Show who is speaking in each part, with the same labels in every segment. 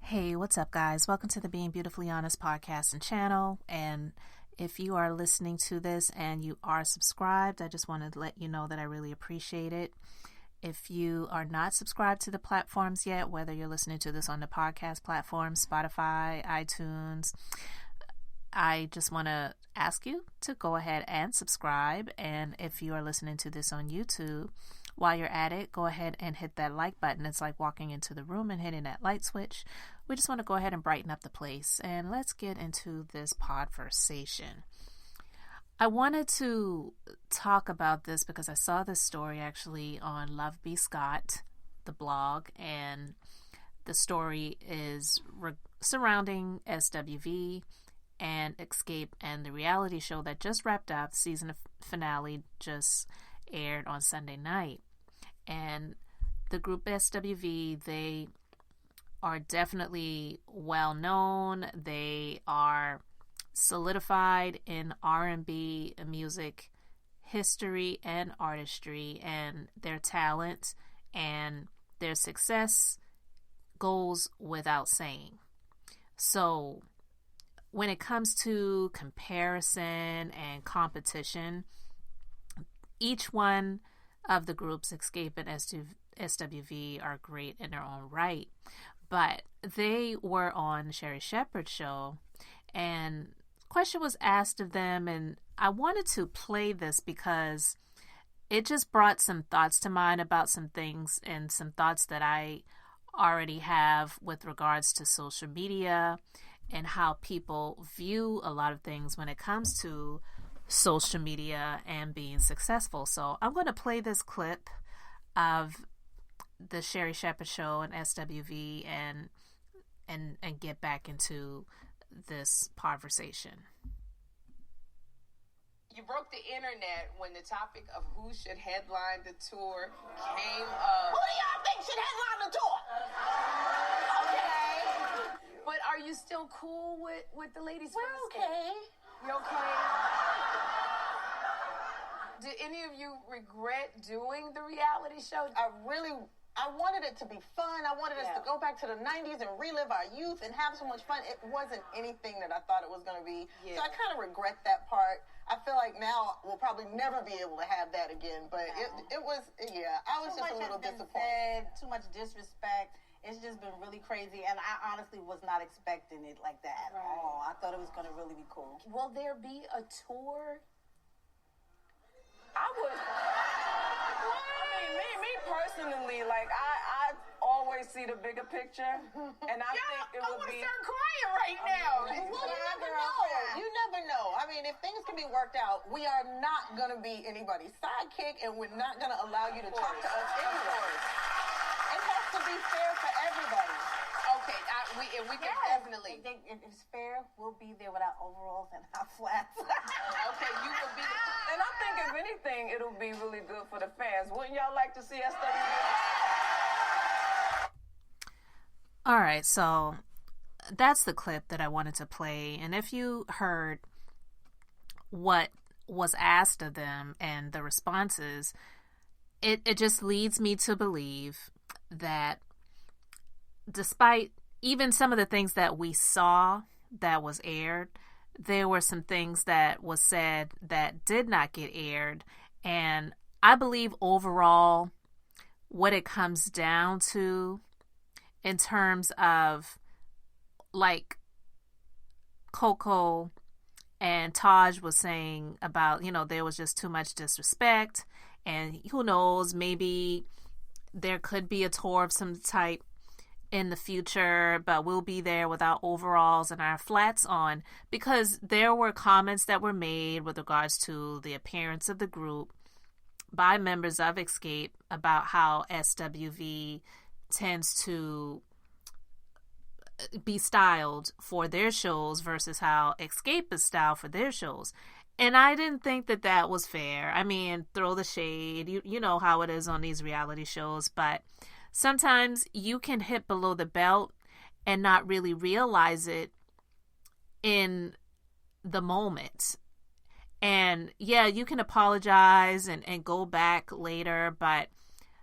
Speaker 1: Hey, what's up, guys? Welcome to the Being Beautifully Honest podcast and channel. And if you are listening to this and you are subscribed, I just wanted to let you know that I really appreciate it. If you are not subscribed to the platforms yet, whether you're listening to this on the podcast platform, Spotify, iTunes, I just want to ask you to go ahead and subscribe. And if you are listening to this on YouTube, while you're at it, go ahead and hit that like button. It's like walking into the room and hitting that light switch. We just want to go ahead and brighten up the place. And let's get into this podversation. I wanted to talk about this because I saw this story actually on Love B. Scott, the blog, and the story is surrounding SWV and Xscape and the reality show that just wrapped up. The season finale just aired on Sunday night. And the group SWV, they are definitely well known. They are solidified in R&B music history and artistry, and their talent and their success goes without saying. So when it comes to comparison and competition, each one of the groups, Xscape and SWV, are great in their own right. But they were on the Sherry Shepherd show, and a question was asked of them, and I wanted to play this because it just brought some thoughts to mind about some things and some thoughts that I already have with regards to social media and how people view a lot of things when it comes to social media and being successful. So I'm going to play this clip of the Sherry Shepherd show and SWV and get back into this conversation.
Speaker 2: You broke the internet when the topic of who should headline the tour came up.
Speaker 3: Who do y'all think should headline the tour?
Speaker 2: Okay. But are you still cool with the ladies?
Speaker 3: We're okay.
Speaker 2: You okay? Did any of you regret doing the reality show?
Speaker 3: I wanted it to be fun. I wanted us to go back to the 90s and relive our youth and have so much fun. It wasn't anything that I thought it was going to be. Yeah. So I kind of regret that part. I feel like now we'll probably never be able to have that again. But it was, I was just a little disappointed.
Speaker 4: Too much disrespect. It's just been really crazy, and I honestly was not expecting it like that at all. I thought it was going to really be cool.
Speaker 2: Will there be a tour?
Speaker 5: I would. I mean, me personally, like I always see the bigger picture, and I think it would be.
Speaker 2: I want to start crying right now.
Speaker 3: Well, you never know. You never know. I mean, if things can be worked out, we are not going to be anybody's sidekick, and we're not going to allow you to talk to us anyway. It has to be fair for everybody.
Speaker 2: Okay, we can definitely.
Speaker 4: If it's fair, we'll be there with our overalls and our flats.
Speaker 2: Okay, you will be.
Speaker 5: And I think if anything, it'll be really good for the fans. Wouldn't y'all like to see SWV?
Speaker 1: All right, so that's the clip that I wanted to play. And if you heard what was asked of them and the responses, it just leads me to believe that despite even some of the things that we saw that was aired, there were some things that was said that did not get aired. And I believe overall what it comes down to in terms of like Coco and Taj was saying about, there was just too much disrespect, and who knows, maybe there could be a tour of some type in the future, but we'll be there with our overalls and our flats on, because there were comments that were made with regards to the appearance of the group by members of Xscape about how SWV tends to be styled for their shows versus how Xscape is styled for their shows. And I didn't think that that was fair. I mean, throw the shade. You know how it is on these reality shows, but sometimes you can hit below the belt and not really realize it in the moment. And yeah, you can apologize and go back later, but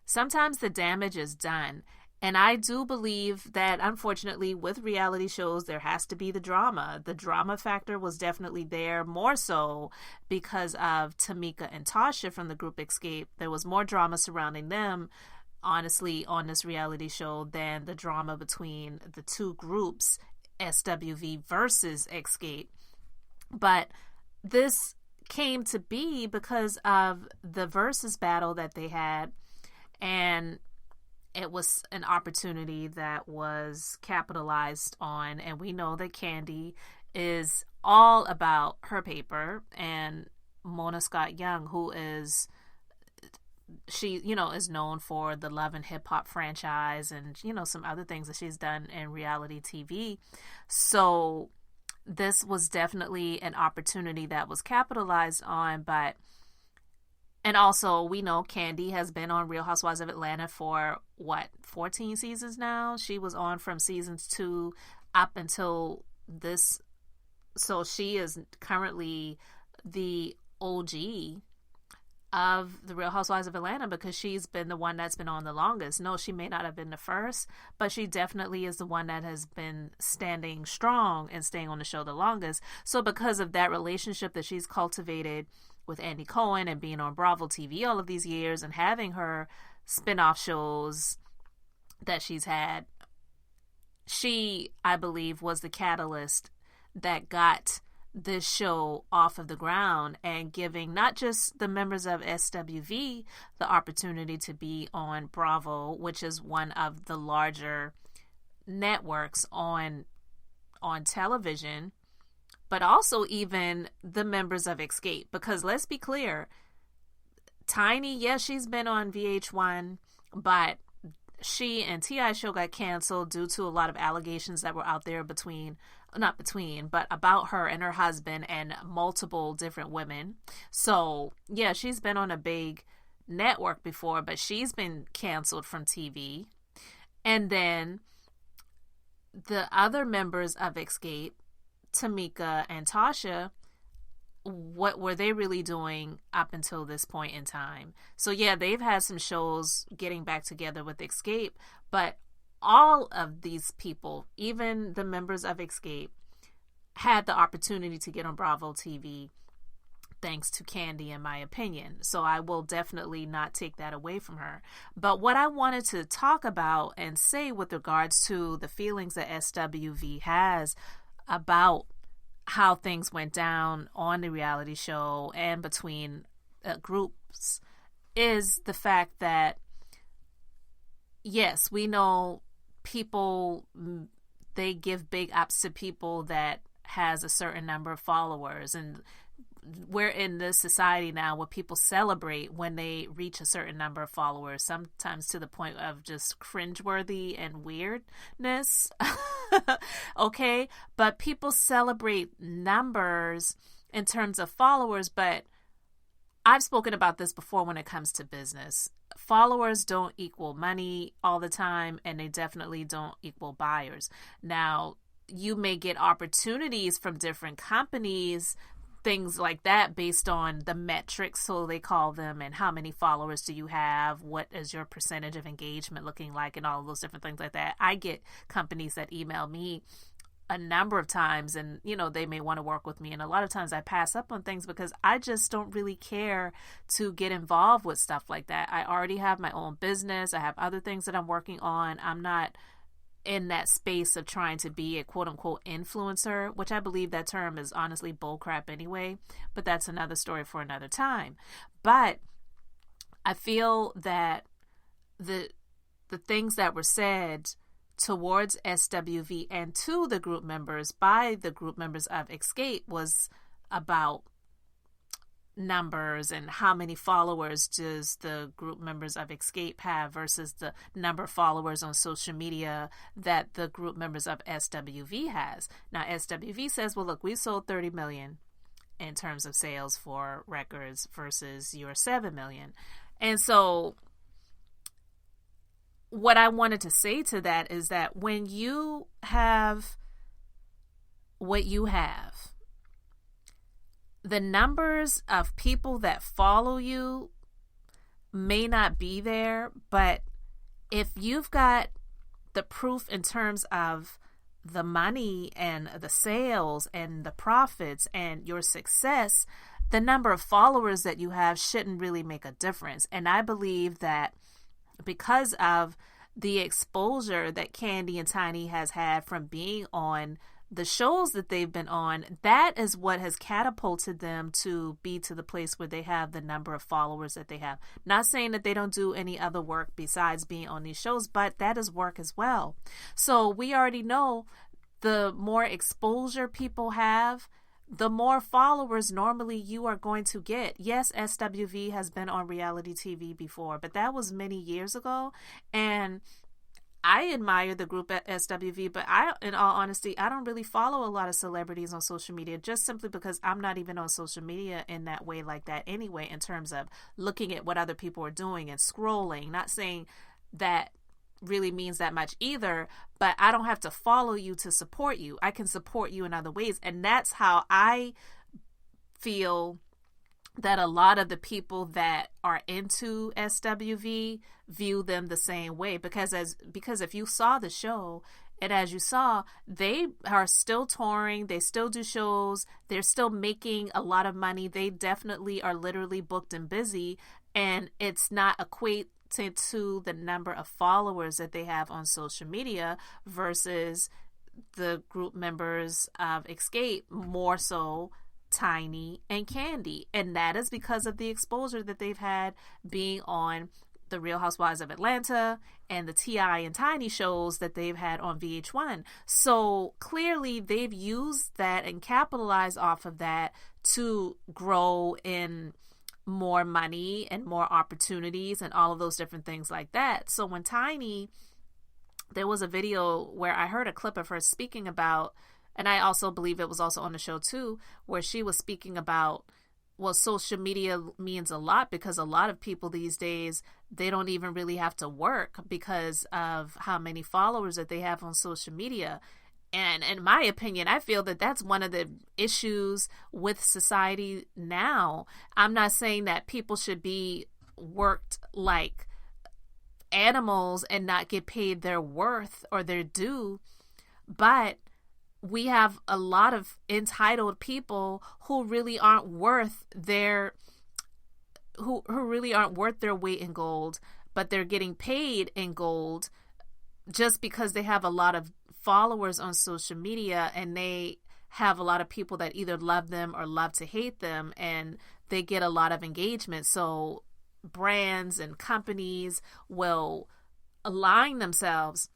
Speaker 1: sometimes the damage is done. And I do believe that, unfortunately, with reality shows, there has to be the drama. The drama factor was definitely there, more so because of Tamika and Tasha from the group Xscape. There was more drama surrounding them, honestly, on this reality show than the drama between the two groups, SWV versus Xscape. But this came to be because of the versus battle that they had, and it was an opportunity that was capitalized on. And we know that Kandi is all about her paper, and Mona Scott Young, who is, she, is known for the Love and Hip Hop franchise and, some other things that she's done in reality TV. So this was definitely an opportunity that was capitalized on. And also, we know Kandi has been on Real Housewives of Atlanta for, 14 seasons now? She was on from seasons 2 up until this. So she is currently the OG of the Real Housewives of Atlanta, because she's been the one that's been on the longest. No, she may not have been the first, but she definitely is the one that has been standing strong and staying on the show the longest. So because of that relationship that she's cultivated with Andy Cohen and being on Bravo TV all of these years and having her spin-off shows that she's had, she, I believe, was the catalyst that got this show off of the ground and giving not just the members of SWV the opportunity to be on Bravo, which is one of the larger networks on television, but also even the members of Xscape. Because let's be clear, Tiny, yes, she's been on VH1, but she and T.I.'s show got canceled due to a lot of allegations that were out there but about her and her husband and multiple different women. So, yeah, she's been on a big network before, but she's been canceled from TV. And then the other members of Xscape, Tamika and Tasha, what were they really doing up until this point in time? So yeah, they've had some shows getting back together with Xscape, but all of these people, even the members of Xscape, had the opportunity to get on Bravo TV thanks to Kandi, in my opinion. So I will definitely not take that away from her. But what I wanted to talk about and say with regards to the feelings that SWV has about how things went down on the reality show and between groups is the fact that, yes, we know people, they give big ups to people that has a certain number of followers, and we're in this society now where people celebrate when they reach a certain number of followers, sometimes to the point of just cringeworthy and weirdness. Okay, but people celebrate numbers in terms of followers, but I've spoken about this before when it comes to business. Followers don't equal money all the time, and they definitely don't equal buyers. Now, you may get opportunities from different companies, things like that, based on the metrics, so they call them, and how many followers do you have, what is your percentage of engagement looking like, and all of those different things like that. I get companies that email me a number of times, and they may want to work with me, and a lot of times I pass up on things because I just don't really care to get involved with stuff like that. I already have my own business. I have other things that I'm working on. I'm not in that space of trying to be a quote-unquote influencer, which I believe that term is honestly bullcrap anyway, but that's another story for another time. But I feel that the things that were said towards SWV and to the group members by the group members of Xscape was about numbers and how many followers does the group members of Xscape have versus the number of followers on social media that the group members of SWV has. Now, SWV says, well, look, we sold 30 million in terms of sales for records versus your 7 million. And so what I wanted to say to that is that when you have what you have, the numbers of people that follow you may not be there, but if you've got the proof in terms of the money and the sales and the profits and your success, the number of followers that you have shouldn't really make a difference. And I believe that because of the exposure that Kandi and Tiny has had from being on the shows that they've been on, that is what has catapulted them to be to the place where they have the number of followers that they have. Not saying that they don't do any other work besides being on these shows, but that is work as well. So we already know the more exposure people have, the more followers normally you are going to get. Yes, SWV has been on reality TV before, but that was many years ago. And I admire the group at SWV, but in all honesty, I don't really follow a lot of celebrities on social media, just simply because I'm not even on social media in that way like that anyway, in terms of looking at what other people are doing and scrolling. Not saying that really means that much either, but I don't have to follow you to support you. I can support you in other ways. And that's how I feel that a lot of the people that are into SWV view them the same way, because if you saw the show, and as you saw, they are still touring, they still do shows, they're still making a lot of money. They definitely are literally booked and busy, and it's not equate to the number of followers that they have on social media versus the group members of Xscape, more so Tiny and Kandi. And that is because of the exposure that they've had being on the Real Housewives of Atlanta and the T.I. and Tiny shows that they've had on VH1. So clearly they've used that and capitalized off of that to grow in more money and more opportunities and all of those different things like that. So when Tiny, there was a video where I heard a clip of her speaking about, and I also believe it was also on the show too, where she was speaking about, well, social media means a lot because a lot of people these days, they don't even really have to work because of how many followers that they have on social media. And in my opinion, I feel that that's one of the issues with society now. I'm not saying that people should be worked like animals and not get paid their worth or their due, but we have a lot of entitled people who really aren't worth their who really aren't worth their weight in gold, but they're getting paid in gold just because they have a lot of followers on social media, and they have a lot of people that either love them or love to hate them, and they get a lot of engagement. So brands and companies will align themselves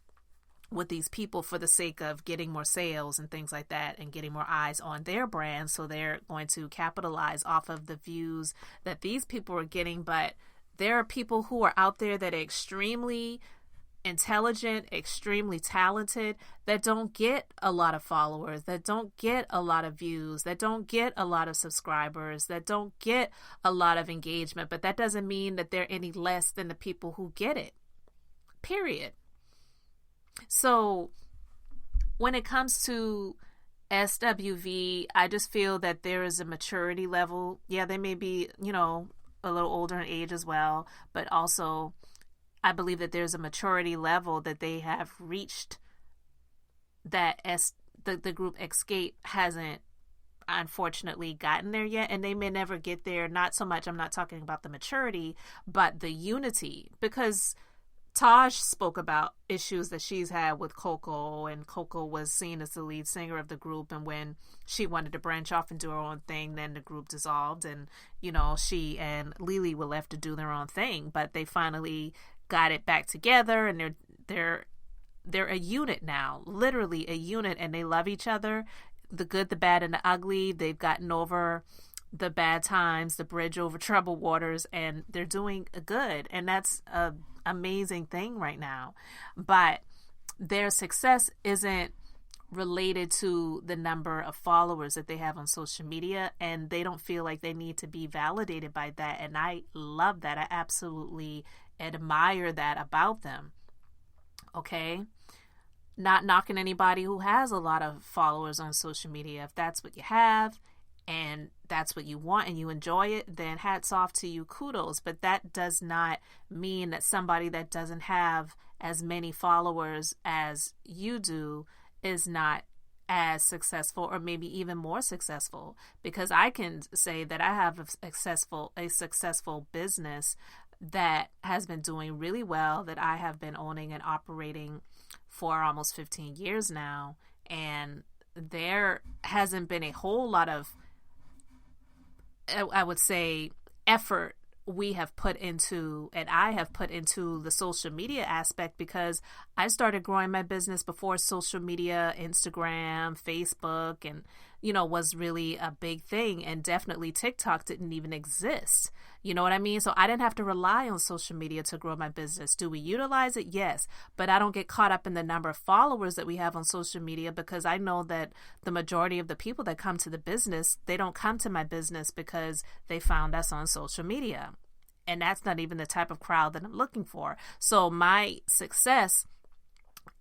Speaker 1: with these people for the sake of getting more sales and things like that and getting more eyes on their brand. So they're going to capitalize off of the views that these people are getting. But there are people who are out there that are extremely intelligent, extremely talented, that don't get a lot of followers, that don't get a lot of views, that don't get a lot of subscribers, that don't get a lot of engagement. But that doesn't mean that they're any less than the people who get it, period. So when it comes to SWV, I just feel that there is a maturity level. Yeah, they may be, a little older in age as well, but also I believe that there's a maturity level that they have reached that the group Xscape hasn't unfortunately gotten there yet, and they may never get there. Not so much, I'm not talking about the maturity, but the unity, because Taj spoke about issues that she's had with Coco, and Coco was seen as the lead singer of the group, and when she wanted to branch off and do her own thing, then the group dissolved, and she and Lily were left to do their own thing. But they finally got it back together, and they're a unit now, literally a unit, and they love each other, the good, the bad, and the ugly. They've gotten over the bad times, the bridge over troubled waters, and they're doing good, and that's a amazing thing right now. But their success isn't related to the number of followers that they have on social media, and they don't feel like they need to be validated by that. And I love that. I absolutely admire that about them. Okay, not knocking anybody who has a lot of followers on social media. If that's what you have and that's what you want and you enjoy it, then hats off to you, kudos. But that does not mean that somebody that doesn't have as many followers as you do is not as successful, or maybe even more successful, because I can say that I have a successful business that has been doing really well, that I have been owning and operating for almost 15 years now. And there hasn't been a whole lot of, I would say, effort we have put into, and I have put into, the social media aspect, because I started growing my business before social media, Instagram, Facebook, and, was really a big thing. And definitely TikTok didn't even exist. You know what I mean? So I didn't have to rely on social media to grow my business. Do we utilize it? Yes. But I don't get caught up in the number of followers that we have on social media, because I know that the majority of the people that come to the business, they don't come to my business because they found us on social media. And that's not even the type of crowd that I'm looking for. So my success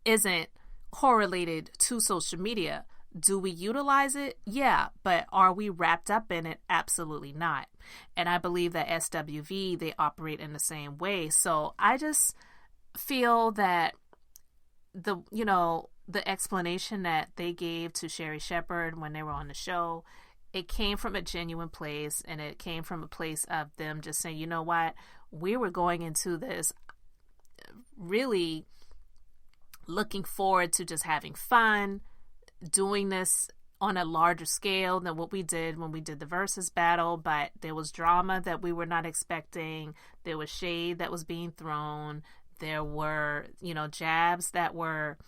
Speaker 1: isn't correlated to social media. Do we utilize it? Yeah. But are we wrapped up in it? Absolutely not. And I believe that SWV, they operate in the same way. So I just feel that the explanation that they gave to Sherry Shepherd when they were on the show, it came from a genuine place, and it came from a place of them just saying, you know what, we were going into this really looking forward to just having fun, doing this on a larger scale than what we did when we did the versus battle. But there was drama that we were not expecting. There was shade that was being thrown. There were, jabs that were,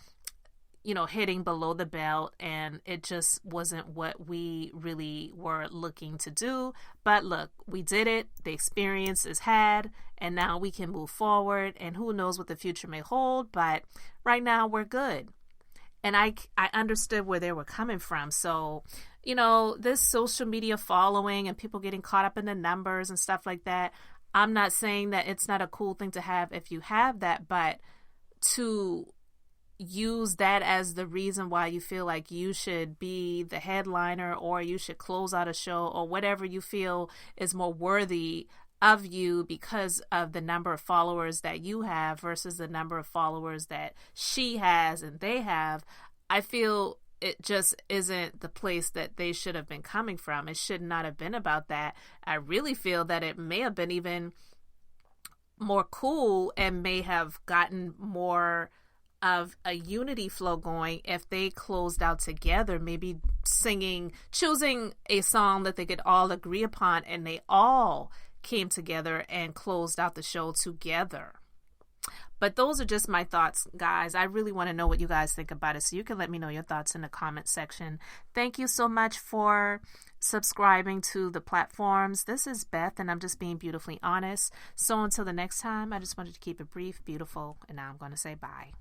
Speaker 1: hitting below the belt, and it just wasn't what we really were looking to do. But look, we did it. The experience is had, and now we can move forward, and who knows what the future may hold. But right now we're good. And I understood where they were coming from. So, this social media following and people getting caught up in the numbers and stuff like that, I'm not saying that it's not a cool thing to have if you have that, but to use that as the reason why you feel like you should be the headliner, or you should close out a show, or whatever you feel is more worthy of you because of the number of followers that you have versus the number of followers that she has and they have, I feel it just isn't the place that they should have been coming from. It should not have been about that. I really feel that it may have been even more cool and may have gotten more of a unity flow going if they closed out together, maybe choosing a song that they could all agree upon, and they all came together and closed out the show together. But those are just my thoughts, guys. I really want to know what you guys think about it, so you can let me know your thoughts in the comment section. Thank you so much for subscribing to the platforms. This is Beth, and I'm just being beautifully honest. So until the next time, I just wanted to keep it brief, beautiful, and now I'm going to say bye.